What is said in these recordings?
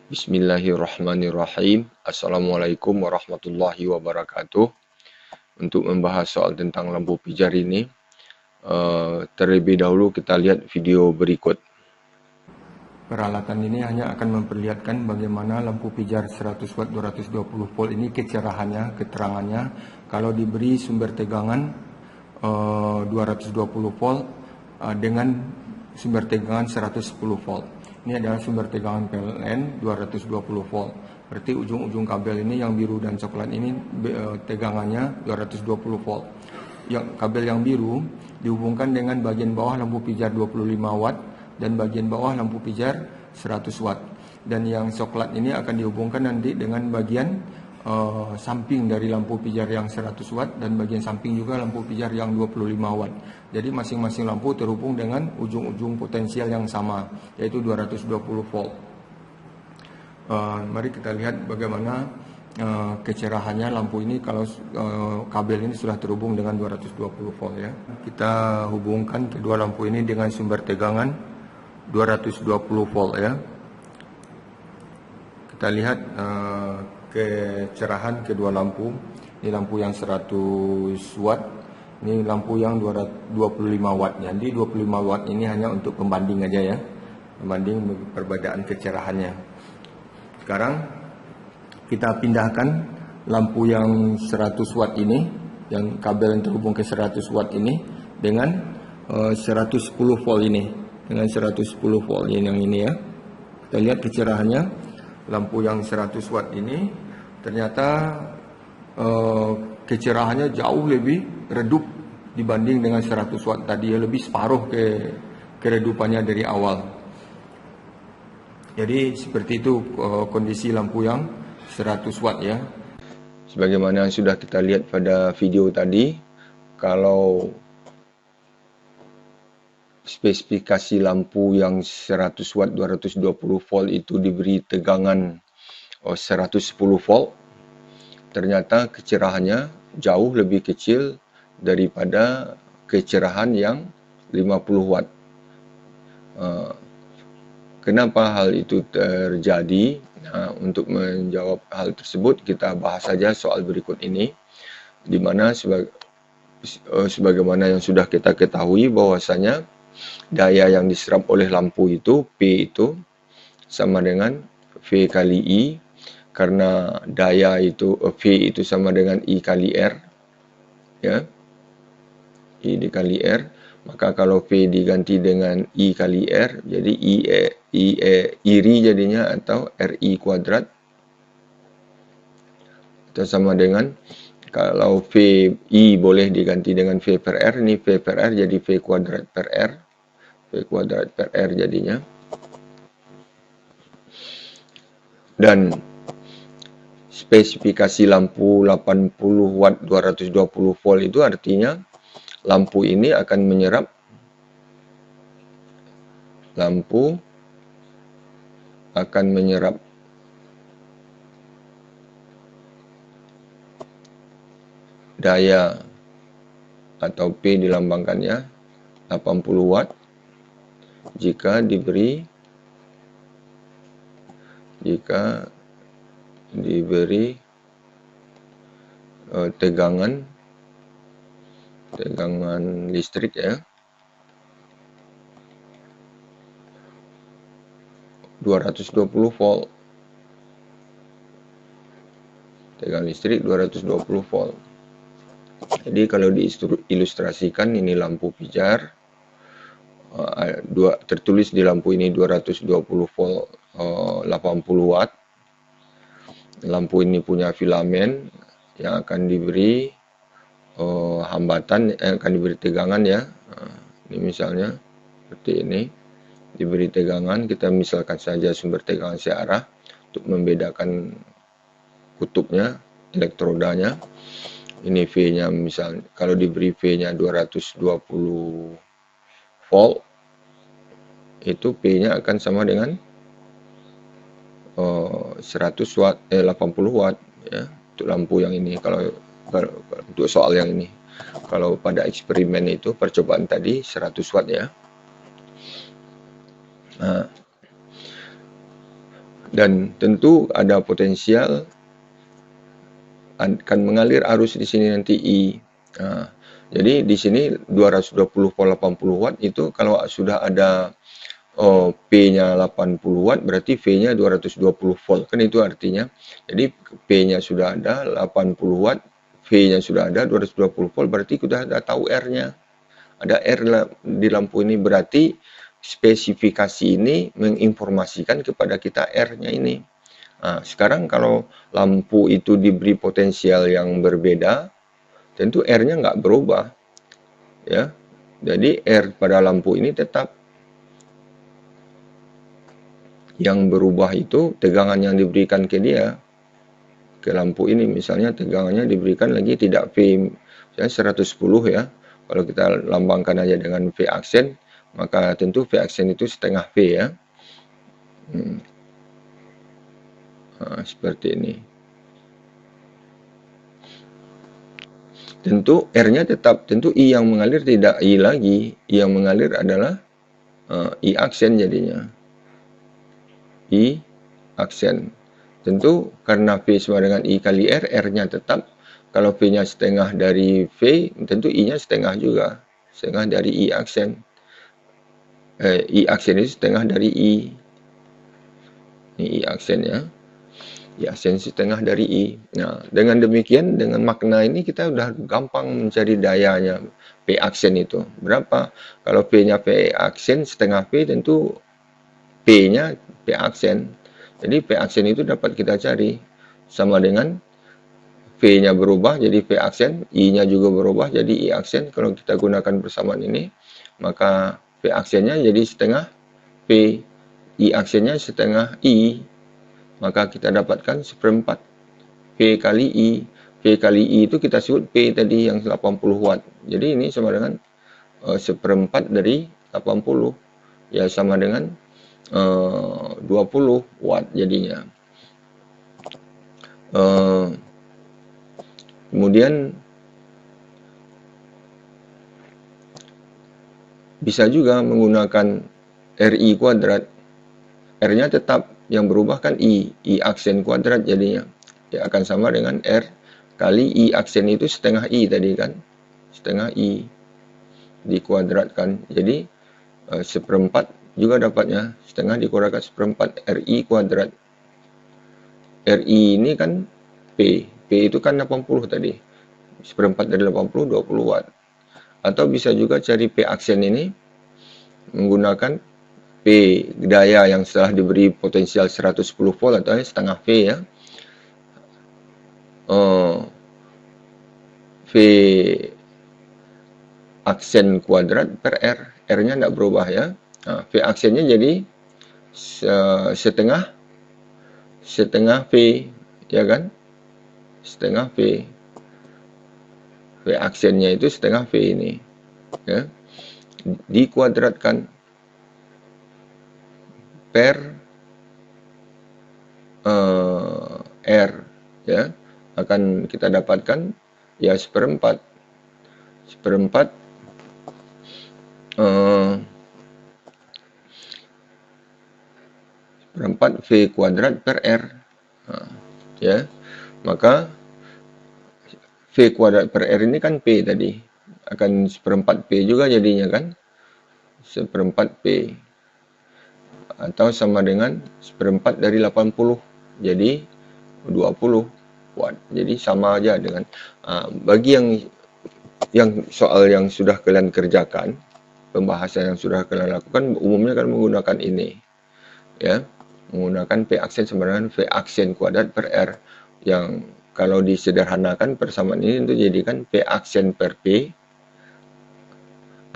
Bismillahirrahmanirrahim. Assalamualaikum warahmatullahi wabarakatuh. Untuk membahas soal tentang lampu pijar ini, terlebih dahulu kita lihat video berikut. Peralatan ini hanya akan memperlihatkan bagaimana lampu pijar 100 watt 220 volt ini kecerahannya, keterangannya kalau diberi sumber tegangan 220 volt dengan sumber tegangan 110 volt. Ini adalah sumber tegangan PLN 220 volt. Berarti ujung-ujung kabel ini yang biru dan coklat ini tegangannya 220 volt. Yang kabel yang biru dihubungkan dengan bagian bawah lampu pijar 25 watt dan bagian bawah lampu pijar 100 watt. Dan yang coklat ini akan dihubungkan nanti dengan bagian samping dari lampu pijar yang 100 watt dan bagian samping juga lampu pijar yang 25 watt. Jadi masing-masing lampu terhubung dengan ujung-ujung potensial yang sama, yaitu 220 volt. Mari kita lihat bagaimana kecerahannya lampu ini kalau kabel ini sudah terhubung dengan 220 volt ya. Kita hubungkan kedua lampu ini dengan sumber tegangan 220 volt ya. Kita lihat kecerahan kedua lampu. Ini lampu yang 100 watt, ini lampu yang 25 watt. Jadi 25 watt ini hanya untuk pembanding aja ya, pembanding perbedaan kecerahannya. Sekarang kita pindahkan lampu yang 100 watt ini, yang kabel yang terhubung ke 100 watt ini dengan 110 volt ini, dengan 110 volt yang ini ya. Kita lihat kecerahannya. Lampu yang 100 watt ini ternyata kecerahannya jauh lebih redup dibanding dengan 100 watt tadi ya, lebih separuh keredupannya dari awal. Jadi seperti itu kondisi lampu yang 100 watt ya. Sebagaimana yang sudah kita lihat pada video tadi, kalau spesifikasi lampu yang 100 watt 220 volt itu diberi tegangan 110 volt, ternyata kecerahannya jauh lebih kecil daripada kecerahan yang 50 watt. Kenapa hal itu terjadi? Untuk menjawab hal tersebut, kita bahas saja soal berikut ini, di mana sebagaimana yang sudah kita ketahui bahwasanya daya yang diserap oleh lampu itu, P itu sama dengan V kali I, karena daya itu, V itu sama dengan I kali R, ya, I dikali R, maka kalau V diganti dengan I kali R, jadi IRI jadinya, atau RI kuadrat, atau sama dengan, kalau VI boleh diganti dengan V per R, ini V per R jadi V kuadrat per R, V kuadrat per R jadinya. Dan spesifikasi lampu 80 watt 220 volt itu artinya lampu ini akan menyerap daya atau P dilambangkannya 80 watt jika diberi tegangan listrik ya, 220 volt. Tegangan listrik 220 volt. Jadi kalau diilustrasikan, ini lampu pijar, tertulis di lampu ini 220 volt 80 watt. Lampu ini punya filamen yang akan diberi akan diberi tegangan ya. Ini misalnya seperti ini, diberi tegangan, kita misalkan saja sumber tegangan searah untuk membedakan kutubnya, elektrodanya. Ini V-nya misalnya, kalau diberi V-nya 220 volt, itu P-nya akan sama dengan 100 watt, 80 watt ya, untuk lampu yang ini, kalau untuk soal yang ini. Kalau pada eksperimen itu, percobaan tadi 100 watt ya. Dan tentu ada potensial akan mengalir arus di sini nanti I. Jadi di sini 220 volt 80 watt itu kalau sudah ada P-nya 80 watt berarti V-nya 220 volt. Kan itu artinya. Jadi P-nya sudah ada 80 watt, V-nya sudah ada 220 volt berarti kita sudah tahu R-nya. Ada R di lampu ini berarti spesifikasi ini menginformasikan kepada kita R-nya ini. Sekarang kalau lampu itu diberi potensial yang berbeda, tentu R-nya nggak berubah. Ya, jadi R pada lampu ini tetap. Yang berubah itu tegangan yang diberikan ke dia, ke lampu ini. Misalnya tegangannya diberikan lagi tidak V, misalnya 110 ya. Kalau kita lambangkan aja dengan V aksen, maka tentu V aksen itu setengah V ya. Seperti ini. Tentu R-nya tetap, tentu I yang mengalir tidak I lagi. I yang mengalir adalah I aksen jadinya. I aksen. Tentu karena V sama dengan I kali R, R-nya tetap. Kalau V-nya setengah dari V, tentu I-nya setengah juga. Setengah dari I aksen. I aksen itu setengah dari I. Ini I aksen ya. I aksen setengah dari I. Nah, dengan demikian, dengan makna ini kita udah gampang mencari dayanya P aksen itu. Berapa? Kalau P-nya P aksen setengah V, tentu P-nya P aksen. Jadi P aksen itu dapat kita cari. Sama dengan V-nya berubah jadi V aksen, I-nya juga berubah jadi I aksen. Kalau kita gunakan persamaan ini, maka V aksennya jadi setengah P, I aksennya setengah I. Maka kita dapatkan seperempat V kali I. V kali I itu kita sebut P tadi yang 80 watt. Jadi ini sama dengan seperempat dari 80. Ya sama dengan 20 watt jadinya. Kemudian bisa juga menggunakan RI kuadrat. R-nya tetap, yang berubah kan I aksen kuadrat jadinya. Ya akan sama dengan R kali I aksen itu setengah I tadi kan. Setengah I dikuadratkan. Jadi seperempat juga dapatnya. Setengah dikuadratkan seperempat RI kuadrat. RI ini kan P. P itu kan 80 tadi. Seperempat dari 80, 20 watt. Atau bisa juga cari P aksen ini menggunakan P daya yang setelah diberi potensial 110 volt atau setengah V ya. V aksen kuadrat per R. R-nya tidak berubah ya. V aksennya jadi setengah V ya kan. Setengah V. V aksennya itu setengah V ini. Ya. Dikuadratkan per R ya. Akan kita dapatkan ya seperempat V kuadrat per R. Ya. Maka V kuadrat per R ini kan P tadi. Akan seperempat P juga jadinya kan. Seperempat P. Atau sama dengan seperempat dari 80. Jadi 20 watt. Jadi sama aja dengan bagi yang soal yang sudah kalian kerjakan, pembahasan yang sudah kalian lakukan umumnya kan menggunakan ini. Ya, menggunakan P aksen sama dengan V aksen kuadrat per R. Yang kalau disederhanakan persamaan ini itu jadikan P aksen per P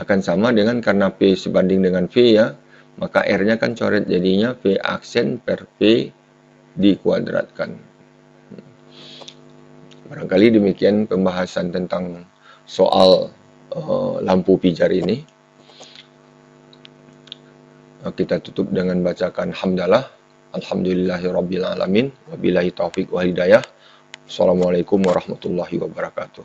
akan sama dengan karena P sebanding dengan V ya, maka R-nya kan coret jadinya V aksen per P dikuadratkan. Barangkali demikian pembahasan tentang soal lampu pijar ini. Kita tutup dengan bacakan hamdalah. Alhamdulillahirabbil alamin. Wabillahi taufik wal hidayah. Assalamualaikum warahmatullahi wabarakatuh.